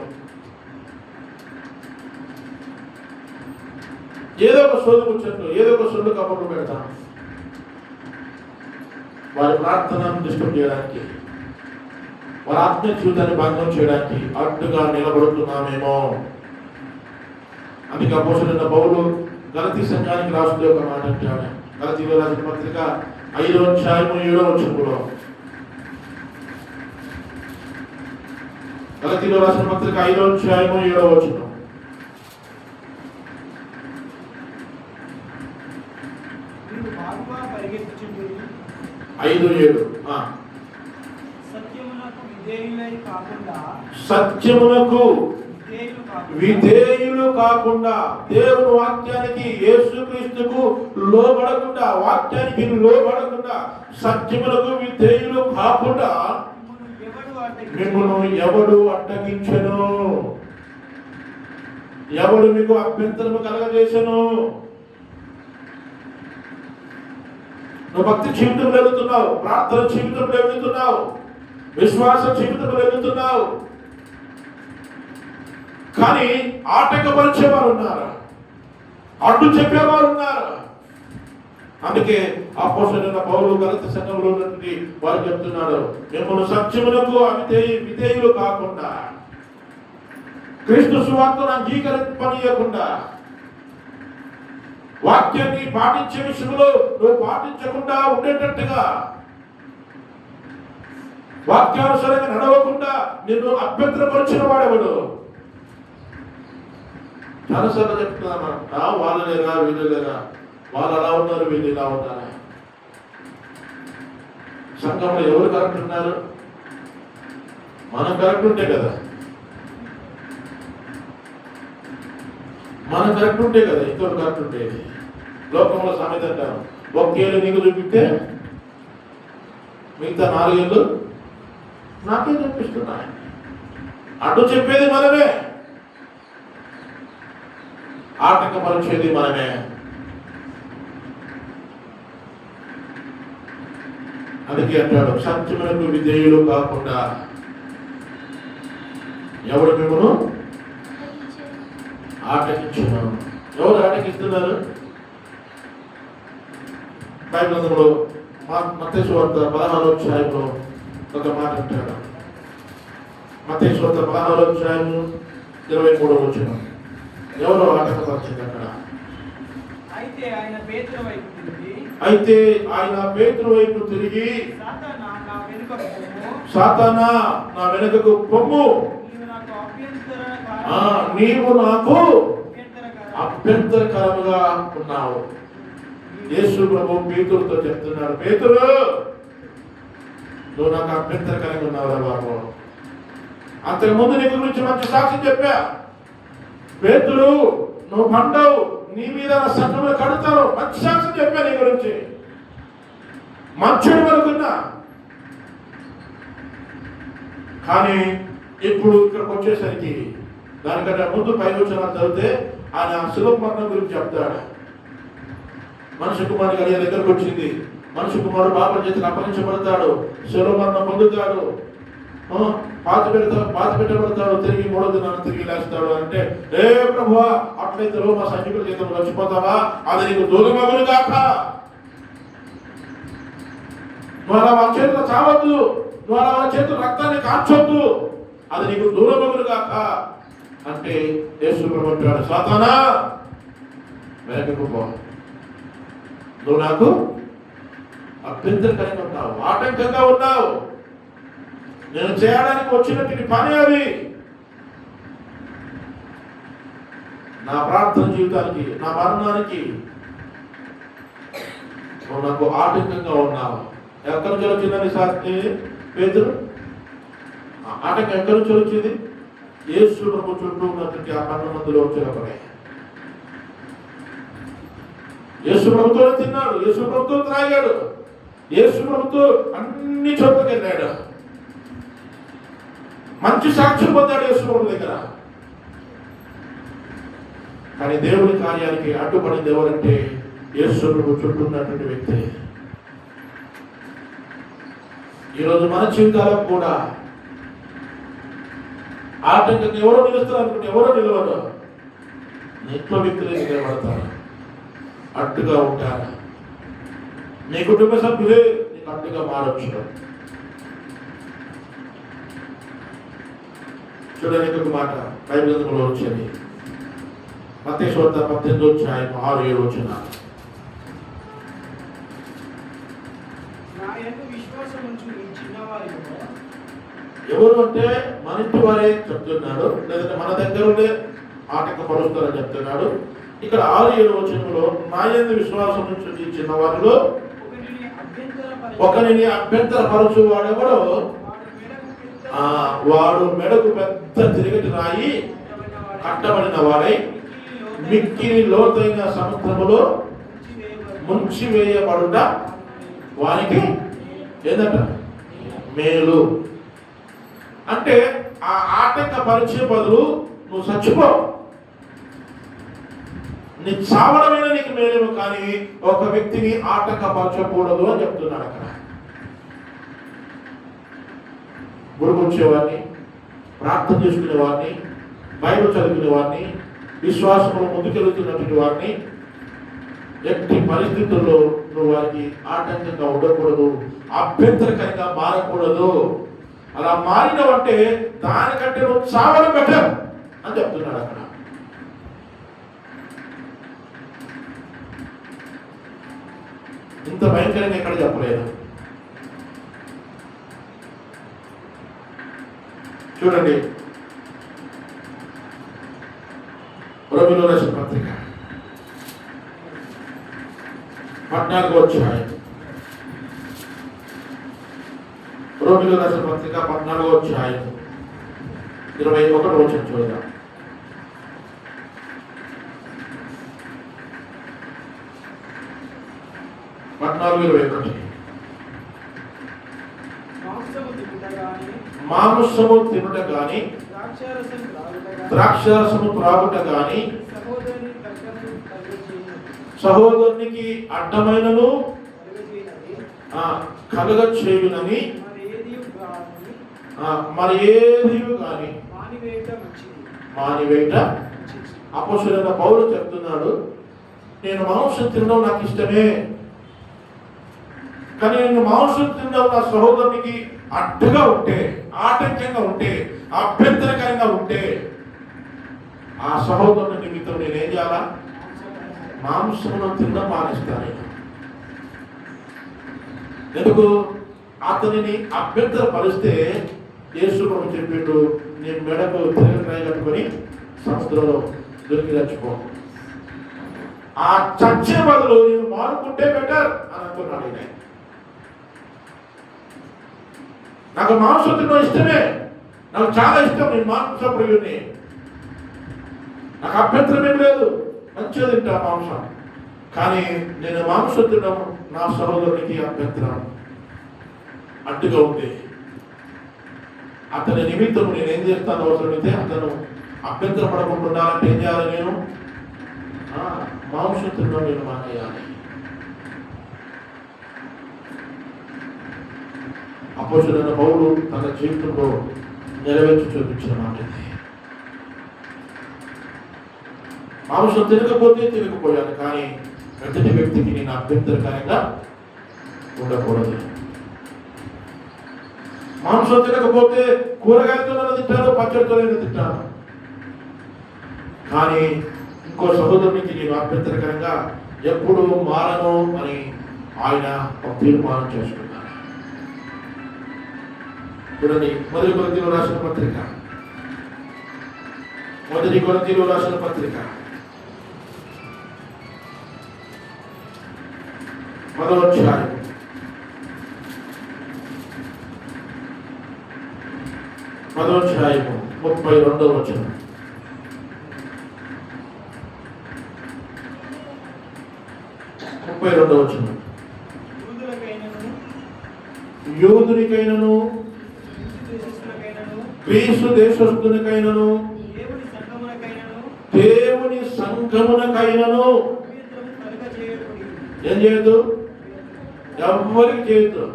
ఏదో ఒక సోదు ముచ్చట్లు, ఏదో ఒక సొల్లు కబుర్లు పెడతాం వారి ప్రార్థనను డిస్టర్బ్ చేయడానికి, వారి ఆత్మీయ జీవితాన్ని భంగం చేయడానికి అడ్డుగా నిలబడుతున్నామేమో. అందుకే అపోస్తలుడైన పౌలు గలతీ సంఘానికి రాస్తూ ఒక మాట అంటాడు. గలతీలో రాసిన పత్రిక 5వ అధ్యాయము 7వ వచనంలో, గలతీలో రాసిన పత్రిక 5వ అధ్యాయము 7వ వచనం. 5:7. సత్యమునకు విధేయులు కాకుండా, దేవుని వాక్యానికి, యేసుక్రీస్తుకు లోబడకుండా, వాక్యానికి లోబడకుండా, సత్యమునకు విధేయులు కాకుండా మిమ్మల్ని ఎవడు అడ్డగించెను? ఎవడు మీకు అభ్యంతరము కలగజేసెను? నువ్వు భక్తి జీవితంలో ఎదుగుతున్నావు, ప్రార్థన జీవితంలో ఎదుగుతున్నావు, విశ్వాస జీవితంలో ఎదుగుతున్నావు, కానీ ఆటంకపరిచేవారు ఉన్నారు, అడ్డు చెప్పేవారు ఉన్నారు. అందుకే అపోస్తలుడైన పౌలు గలతీ సంఘంలో ఉన్నటువంటి వారు చెప్తున్నాడు, మిమ్మల్ని సత్యమునకు విధేయులు కాకుండా, క్రీస్తు సువార్తను అంగీకరింపనీయకుండా, వాక్యాన్ని పాటించే విషయంలో నువ్వు పాటించకుండా ఉండేటట్టుగా, వాక్యానుసారంగా నడవకుండా నిన్ను అభ్యంతరపరిచిన వాడెవడు? చాలాసార్లు చెప్తున్నాను, వాళ్ళు లేరా, వీళ్ళు లేరా, వాళ్ళు అలా ఉన్నారు, వీళ్ళు ఇలా ఉన్నారు. సంఘంలో ఎవరు కరెక్ట్ ఉన్నారు? మనం కరెక్ట్ ఉంటే కదా, మనం కరెక్ట్ ఉంటే కదా ఇంకోటి కరెక్ట్ ఉండేది. లోకంలో సామెత అంటారు, ఒక్కేళ్ళు నీకు చూపిస్తే మిగతా 4 ఏళ్ళు నాకే చూపిస్తున్నాయి. అటు చెప్పేది మనమే, ఆటంకపరిచేది మనమే. అందుకే అంటాడు, సత్యమునకు విధేయులు కాకుండా ఎవరు మిమ్మల్ని ఆటంకించున్నారు? ఎవరు ఆటంకిస్తున్నారు? బైబిల్ గ్రంథంలో మత్తయి సువార్త 16వ అధ్యాయంలో ఒక మాట అంటాడు. మత్తయి సువార్త 16వ అధ్యాయం 23వ వచనం. ఎవరు ఆటంకపరిచింది అక్కడ? అయితే ఆయన పేతురు వైపు తిరిగి సాతానా నా వెనుకకు పొమ్ము, నీవు నాకు అభ్యంతరకరముగా ఉన్నావు. యేసు ప్రభు పేతురుతో చెప్తున్నాడు, పేతురు నువ్వు నాకు అభ్యంతరకరంగా ఉన్నావురా బాబు. అంతకుముందు నీ గురించి మంచి సాక్షి చెప్పా. పేతురు నువ్వు పండవు, నీ మీద సంఘములు కడతారు, మంచి సాక్షి చెప్పా నీ గురించి, మంచుడు అనుకున్నా. కానీ ఇప్పుడు ఇక్కడికి వచ్చేసరికి దానికంటే ముందు 5 వచనాలు చదివితే ఆయన శిలువ మరణం గురించి చెప్తాడు. మనుష్య కుమారుడు గారి దగ్గరకు వచ్చింది, మనుష్య కుమారుడు పాపం చేతికి అప్పగించబడతాడు, శిలువ మరణం పొందుతాడు, పాతి పెట్టబడతాడు, తిరిగి 3వ దినాన్ని తిరిగి లేస్తాడు. అంటే ఏ ప్రభువా, అట్లయితే రోమా సైనికుల చేతులు చచ్చిపోతావా? అది నీకు దూరమగును గాక. నువ్వు అలా వాళ్ళ చేతులు చావద్దు, నువ్వు అలా వాళ్ళ చేతులు రక్తాన్ని కాల్చొద్దు, అది నీకు దూరమగును గాక అంటే యేసు ప్రభు అంటాడు, సాతానా వెనకకు పో, నువ్వు నాకు అభ్యంతరకరంగా ఉన్నావు, ఆటంకంగా ఉన్నావు, నేను చేయడానికి వచ్చినట్టు పని అవి. నా ప్రార్థన జీవితానికి, నా మరణానికి నువ్వు నాకు ఆటంకంగా ఉన్నావు. ఎక్కడి నుంచి వచ్చిందని సాక్షి పేతురు? ఆటంకం ఎక్కడి నుంచి వచ్చింది? యేసు ప్రభు చుట్టూ ఉన్నటువంటి ఆ 12 మందిలో వచ్చినప్పుడే. యేసు ప్రభుతో తిన్నాడు, యేసు ప్రభుతో త్రాగాడు, యేసు ప్రభుతో అన్ని చోట్లకి వెళ్ళాడు, మంచి సాక్ష్యం పొందాడు యేసు ప్రభు దగ్గర. కానీ దేవుని కార్యానికి అడ్డుపడింది ఎవరంటే యేసు ప్రభు చుట్టూ ఉన్నటువంటి వ్యక్తి. ఈరోజు మన జీవితాలకు కూడా ఆటంకంగా ఎవరో నిలుస్తారు అనుకుంటే ఎవరో నిలవరు, ఇంట్లో వ్యక్తులు నిలబడతారు, అడ్డుగా ఉంటారు. నీ కుటుంబ సభ్యులే నీకు అడ్డుగా మారొచ్చు. చూడండి ఇంకొక మాట బైబిల్ గ్రంథంలో వచ్చేది, మత్తయి సువార్త 18వ అధ్యాయం 6-7 వచనాలు. ఎవరు అంటే మన ఇంటి వారే చెప్తున్నాడు, లేదంటే మన దగ్గర ఉండే ఆటంకపరుస్తారని చెప్తున్నాడు. ఇక్కడ 6-7 వచనంలో నా యందు విశ్వాసం నుంచి చిన్నవారిలో ఒకరిని అభ్యంతరపరచు వాడెవడో వాడు మెడకు పెద్ద తిరిగటి రాయి కట్టబడిన వాడై మిక్కిలి లోతైన సముద్రములో ముంచి వేయబడుట వానికి ఏంటంట మేలు. అంటే ఆ ఆటంకపరిచే బదులు నువ్వు చచ్చిపో, నీ చావడమైన నీకు మేలు, కానీ ఒక వ్యక్తిని ఆటంకపరచకూడదు అని చెప్తున్నాడు అక్కడ. గుడికి వచ్చేవాడిని, ప్రార్థన చేసుకునే వాడిని, బైబిల్ చదువుకునే వాడిని, విశ్వాసంలో ముందుకెళ్తున్నటువంటి వాడిని ఎట్టి పరిస్థితుల్లో నువ్వు వారికి ఆటంకంగా ఉండకూడదు, అభ్యంతరకరంగా మారకూడదు. అలా మారినవంటే దానికంటే నువ్వు చావడం బెటర్ అని చెప్తున్నాడు అక్కడ. ఇంత భయంకరంగా ఎక్కడ చెప్పలేదు. చూడండి రోమీయులకు రాసిన పత్రిక 14వ అధ్యాయం, రోమీయులకు రాసిన పత్రిక 14వ అధ్యాయం 21 వచనం చూద్దాం. మాంసము తినుట గాని ద్రాక్షారసము త్రాగుట గాని సహోదరునికి అడ్డమైనను కలగ చేయునని మరి ఏది కానీ మానివేట. అపోస్తలుడైన పౌలు చెప్తున్నాడు, నేను మాంసం తినడం నాకు ఇష్టమే, కానీ నేను మాంసం తినడం నా సహోదరునికి అడ్డుగా ఉంటే, ఆటంకంగా ఉంటే, అభ్యంతరకరంగా ఉంటే ఆ సహోదరుని నిమిత్తం నేనేం చేయాలా? మాంసమును తినడం మానేస్తాను. ఎందుకు? అతనిని అభ్యంతర పరిస్తే యేసు ప్రభు చెప్పిండు, నేను మెడకు తిరగరాయి కట్టుకొని సముద్రంలో దొరికి చచ్చిపో, ఆ చచ్చే బదులు నేను మారుకుంటే బెటర్ అని అనుకున్నాడు. నాకు మాంసం తినడం ఇష్టమే, నాకు చాలా ఇష్టం, నేను మాంస ప్రియుడిని, నాకు అభ్యంతరం ఏం లేదు, మంచిగా తింటా మాంసం, కానీ నేను మాంసం తినడం నా సహోదరునికి అభ్యంతరం అడ్డుగా ఉంది. అతని నిమిత్తం నేనేం చేస్తాను? అవసరమైతే అతను అభ్యంతర పడకుండా ఉండాలంటే ఏం చేయాలి? నేను మాంసం తినడం నేను మానేయాలి. అపోస్తలుడైన పౌలు తన జీవితంలో నెరవేర్చి చూపించిన మాట ఇది. మాంసం తినకపోయాను, కానీ ఎదుటి వ్యక్తికి నేను అభ్యంతరకరంగా ఉండకూడదు. మాంసం తినకపోతే కూరగాయలతో తింటాను, పచ్చడితో తింటాను, కానీ ఇంకో సహోదరునికి నేను అభ్యంతరకరంగా ఎప్పుడు మారను అని ఆయన ఒక తీర్మానం చేసుకున్నాను. చూడండి, మొదటి కొరింథీయులకు రాసిన పత్రిక 10వ అధ్యాయం 32వ వచనం. యూదునికైనను గ్రీసు దేశస్థునికైనను దేవుని సంఘమునకైనను ఏం చేయొద్దు? ఎవ్వరికి చేయొద్దు.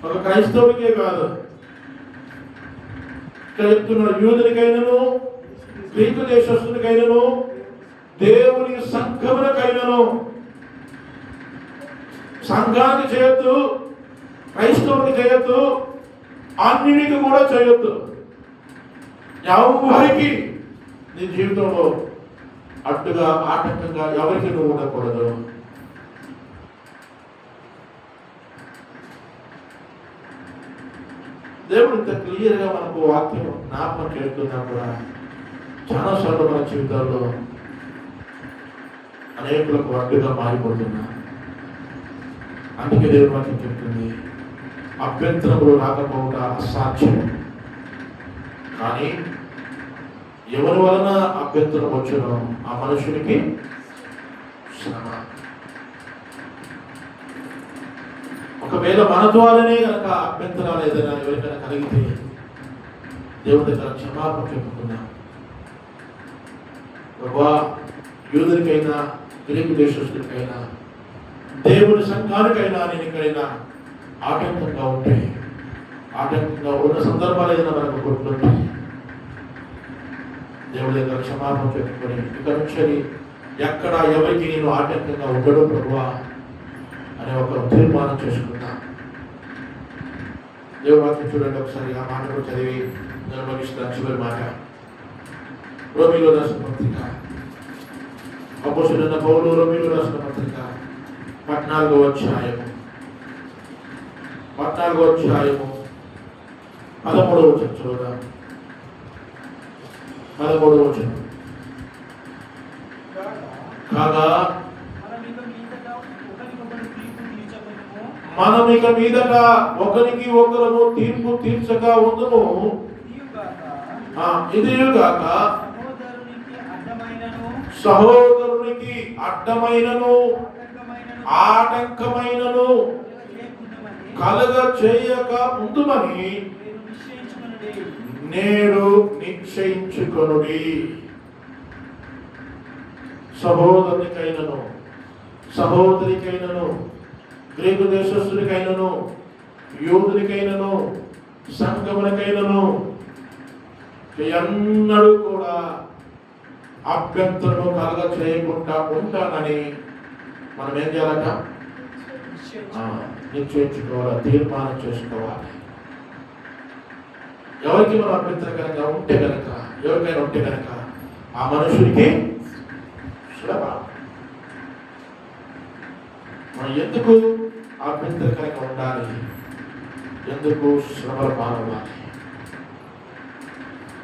ఒక క్రైస్తవునికే కాదు, ఇక్కడ చెప్తున్నాడు, యూదునికైనను గ్రీకు దేశస్థునికైనను దేవుని సంఘమునకైనను. సంఘానికి చేయొద్దు, క్రైస్తవునికి చేయొద్దు, అన్నిటికి కూడా చేయొద్దు. ఎవరికి నీ జీవితంలో అడ్డుగా ఆటంకంగా ఎవరికి నువ్వు ఉండకూడదు. దేవుడు ఇంత క్లియర్గా మనకు వాక్యం జ్ఞాపకం చేస్తున్నా కూడా చాలాసార్లు మన జీవితాల్లో అనేకులకు అడ్డుగా మారిపోతున్నా. అందుకే దేవుడు వాక్యం చెప్తుంది, అభ్యంతరములు రాకపోవట అసాధ్యం, కానీ ఎవరి వలన అభ్యంతరం వచ్చునో ఆ మనుషునికి శ్రమ. ఒకవేళ మన ద్వారానే కనుక అభ్యంతరాలు ఏదైనా ఎవరికైనా కలిగితే దేవుడి దగ్గర క్షమాపణ చెప్పుకున్నాం. ప్రభా, యూదునికైనా గ్రీకు దేశస్తునికైనా దేవుని సంఘానికైనా నేను ఎక్కడైనా ఆటంకంగా ఉంటే, ఆటంకంగా ఉన్న సందర్భాలు ఏదైనా మనకు గుర్తుంటే దేవుడి దగ్గర క్షమాపణ చెప్పుకొని ఇక్కడ నుంచి ఎక్కడ ఎవరికి నేను ఆటంకంగా ఉండడం ప్రభువా అనే ఒక తీర్మానం చేసుకున్నా. దేవుడి వాక్యం చూడండి ఒకసారి, ఆ మాట కూడా చదివి నిర్వహిస్తున్న చివరి మాట. రోమీయులు రాసిన పత్రిక, అపోస్తలుడైన పౌలు రోమీయులు రాసిన పత్రిక 14వ అధ్యాయము 13వ వచనం చూద్దాం. 13వ వచనం. కాగా మనం ఇక మీదట ఒకరికి ఒకరము తీర్పు తీర్చక ఉందుము, ఇదిగాక సహోదరునికి అడ్డమైనను ఆటంకమైనను కలగ చేయక ముందుమని నేడు నిశ్చయించుకొనుడి. సహోదరునికైనను సహోదరికైనను గ్రీకు దేశస్థునికైనను యూదునికైనను సంగమునికైనను ఎన్నడూ కూడా అభ్యంతరము కలగ చేయకుండా ఉంటానని మనం ఏం చేయాలట? నిశ్చయించుకోవాలి, తీర్మానం చేసుకోవాలి. ఎవరికి మనం అభ్యంతరకరంగా ఉంటే కనుక, ఎవరికైనా ఉంటే కనుక ఆ మనుషుడికి శ్రమ. మనం ఎందుకు అభ్యంతరకరంగా ఉండాలి? ఎందుకు శ్రమల పాల్గొనాలి?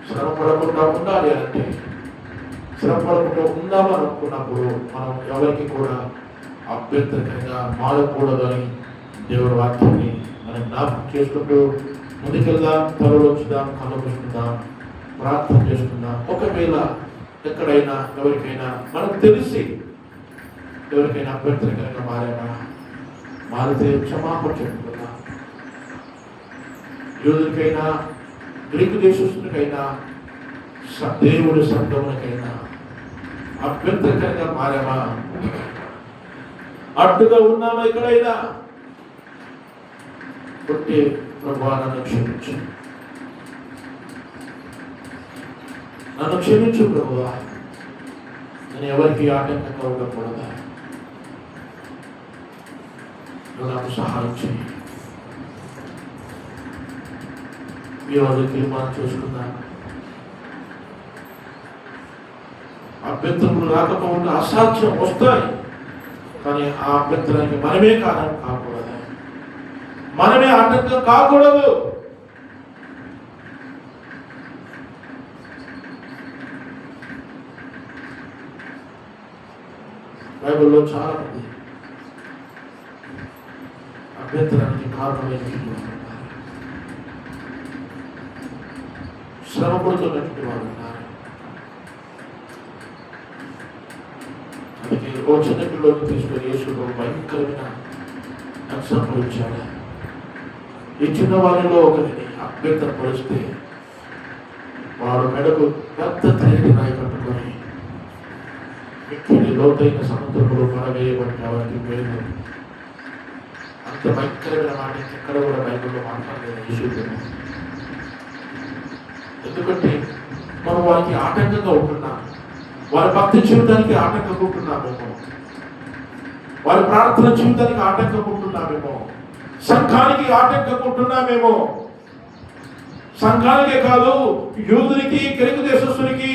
శ్రమ పడకుండా ఉండాలి అంటే, శ్రమ పడకుండా ఉందామని అనుకున్నప్పుడు మనం ఎవరికి కూడా అభ్యంతరకరంగా మారకూడదని దేవుని వాక్యాన్ని మనం జ్ఞాపకం చేసుకుంటూ ముందుకెళ్దాం. తలలోచుదాం, కళ్ళు మూసుకుందాం, ప్రార్థన చేసుకుందాం. ఒకవేళ ఎక్కడైనా ఎవరికైనా మనకు తెలిసి ఎవరికైనా అభ్యంతరకరంగా మారితే క్షమాపణ చెప్పుకుందాం. యూదునికైనా గ్రీకు దేశస్తునికైనా దేవుడి సంఘమునికైనా అభ్యంతరకరంగా మారామా, అడ్డుగా ఉన్నామా ఎక్కడైనా కొట్టి ప్రభువా నన్ను క్షమించు, నన్ను క్షమించు ప్రభువా, నేను ఎవరికి ఆటంకంగా ఉండకూడదా, నువ్వు నాకు సహాయం చేయి. ఈరోజు తీర్మానం చేసుకున్నాను. అభ్యంతరములు రాకపోవడం అసాధ్యం, వస్తాయి. కానీ ఆ అభ్యంతరానికి మనమే కారణం కాకూడదు, మనమే ఆటంకం కాకూడదు. బైబిల్లో చాలా మంది అభ్యంతరానికి కారణమైన శ్రమ పడుతున్నటువంటి వారు ఉన్నారు. అందుకే ఓ చిన్నపిల్లోకి తీసుకొని యేసులో భయంకరమైన ఎగ్జాంపుల్ ఇచ్చాడు. ఈ చిన్న వారిలో ఒకరిని అభ్యంతరపరిస్తే వాడు మెడకు పెద్ద తేలిక రాయి కట్టుకొని మిక్కిలి లోతైన సముద్రంలో పడవేయబడిన వారికి పేరు. అంత భయంకరమైన మాట ఎక్కడ కూడా బైబిల్లో మాట్లాడలేదు యేసులో. ఎందుకంటే మనం వారికి ఆటంకంగా ఉంటున్నాం, వారి భక్తి జీవితానికి ఆటంకంగా ఉంటున్నామేమో, వారి ప్రార్థన జీవితానికి ఆటంకంగా ఉంటున్నామేమో, సంఘానికి ఆటంకంగా ఉంటున్నామేమో. సంఘానికే కాదు, యూదునికి, గ్రీకు దేశస్తునికి,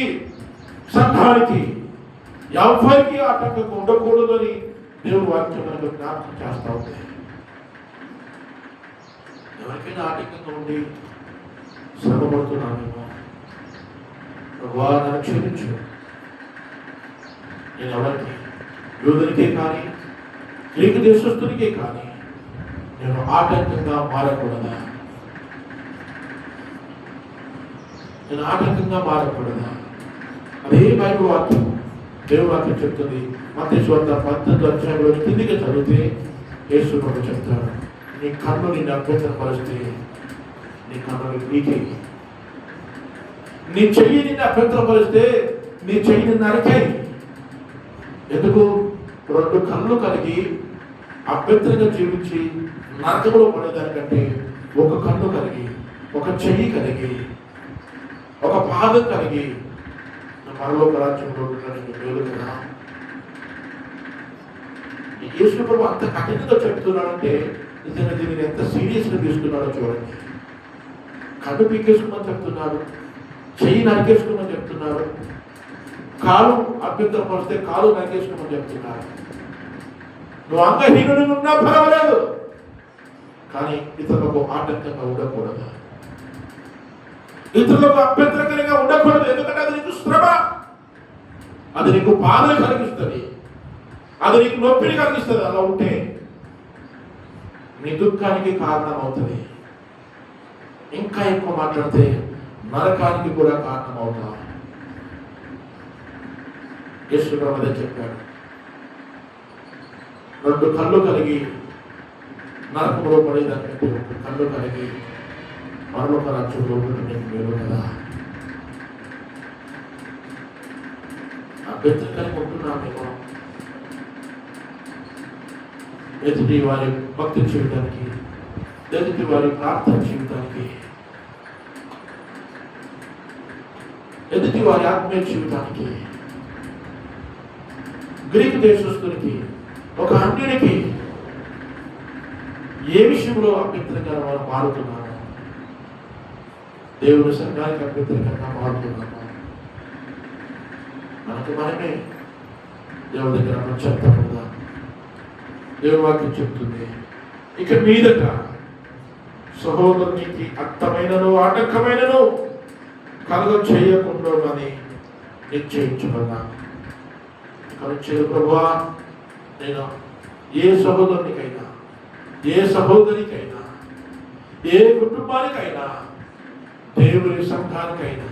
సంఘానికి ఎవరికి ఆటంకంగా ఉండకూడదని దేవుడు వాక్యం మనకు జ్ఞాపకం చేస్తా ఉంది. ఎవరికైనా ఆటంకంగా ఉండి శ్రమపడుతున్నామేమో, నన్ను క్షమించు. నేను ఎవరికి, యూదునికే కానీ గ్రీకు దేశస్తునికే కానీ నేను ఆటంకంగా మారకూడదా, నేను ఆటంకంగా మారకూడదా? అదే బైబిల్ వాక్యం, దేవుడు వాక్యం చెప్తుంది. మత్తయి సువార్త 18వ అధ్యాయంలో కిందికి చదివితే యేసు ప్రభు చెప్తాడు, నీ కన్ను నిన్ను అభ్యంతరపరిస్తే నీ కన్నుని పీకేయి, నీ చెయ్యి నిన్ను అభ్యంతరపరిస్తే నీ చెయ్యిని నరికేయి. ఎందుకు? రెండు కళ్ళు కలిగి అభ్యంతరంగా జీవించి నరకములో పడేదానికంటే ఒక కన్ను కలిగి, ఒక చెయ్యి కలిగి, ఒక పాదం కలిగి పరలోక రాజ్యంలో మేలు కదా. యేసు ప్రభు అంత కఠినంగా చెప్తున్నాడంటే నిజంగా దీనిని ఎంత సీరియస్గా తీసుకున్నాడో చూడండి. కన్ను పీకేసుకోమని చెప్తున్నారు, చెయ్యి నరికేసుకోమని చెప్తున్నారు, కాలు అభ్యంతరపరిస్తే కాలు నరికేసుకోమని చెప్తున్నారు. నువ్వు అంగహీనుడిగా ఉన్నా పర్వాలేదు, కానీ ఇతరులకు ఆటంకంగా ఉండకూడదు, ఇతరులకు అభ్యంతరకరంగా ఉండకూడదు. ఎందుకంటే అది నీకు శ్రమ, అది నీకు బాధను కలిగిస్తుంది, అది నీకు నొప్పిని కలిగిస్తుంది. అలా ఉంటే నీ దుఃఖానికి కారణం అవుతుంది. ఇంకా ఎక్కువ మాట్లాడితే నరకానికి కూడా కారణమవుతాం. యేసు ప్రభు అదే చెప్పాడు, 2 కళ్ళు కలిగి నరకంలో పడేదానికి 1 కళ్ళు కలిగి పరలోక రాజ్యంలో ఉండటం నీకు మేలు కదా. అభ్యంతరం కలిగి ఉంటున్నామేమో ఎదుటి వారి భక్తి జీవితానికి, ఎదుటి వారి ప్రార్థన జీవితానికి, ఎదుటి వారి ఆత్మీయ జీవితానికి, గ్రీకు దేశస్తునికి, ఒక అన్యునికి ఏ విషయంలో అభ్యంతరంగా వారు మారుతున్నారు? దేవుని సంఘానికి అభ్యంతరంగా మారుతున్నారు. మనకు మనమే దేవుని దగ్గర పశ్చాత్తాపడదా. దేవుని వాక్యం చెప్తుంది, ఇక మీదట సహోదరునికి అర్థమైనను ఆటంకమైనను కలగ చేయకుండా అని నిశ్చయించుకున్నా. కలుగు ప్రభువా, నేను ఏ సహోదరునికైనా, ఏ సహోదరికైనా, ఏ కుటుంబానికైనా, దేవుని సంఘానికైనా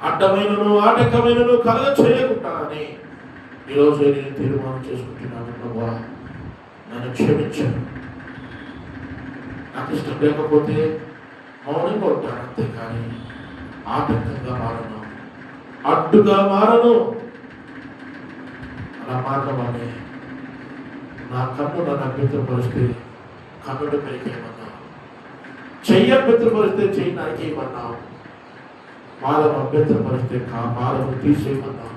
అడ్డమైనను ఆటంకమైనను కలగ చేయకుంటానని ఈరోజు నేను తీర్మానం చేసుకుంటున్నాను. ప్రభువా, నన్ను క్షమించాను. నాకు ఇష్టం లేకపోతే మౌనంగా ఉంటాను, అంతేకాని ఆటంకంగా మారను, అడ్డుగా మారను. అలా మారమని నా కన్ను నన్ను అభ్యంతరపరిస్తే కన్నుడు పెరిగేయమన్నావు, చెయ్యి అభ్యంతరపరిస్తే చెయ్యి నరికేయమన్నావు, పాదం అభ్యంతరపరిస్తే పాదము తీసేయమన్నావు.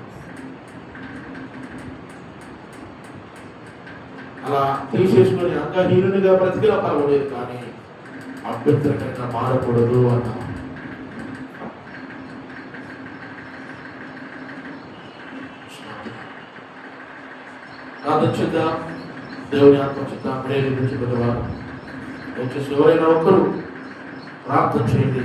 అలా తీసేసుకొని అంగహీనునిగా బ్రతికినా పర్వాలేదు, కానీ అభ్యంతరకరంగా మారకూడదు అన్నావు. ప్రార్థించుద్దాం, దేవుని ఆత్మచిద్దాం, ప్రేరేపించబడ్డవారు దయచేసి ఎవరైనా ఒక్కరు ప్రార్థన చేయండి.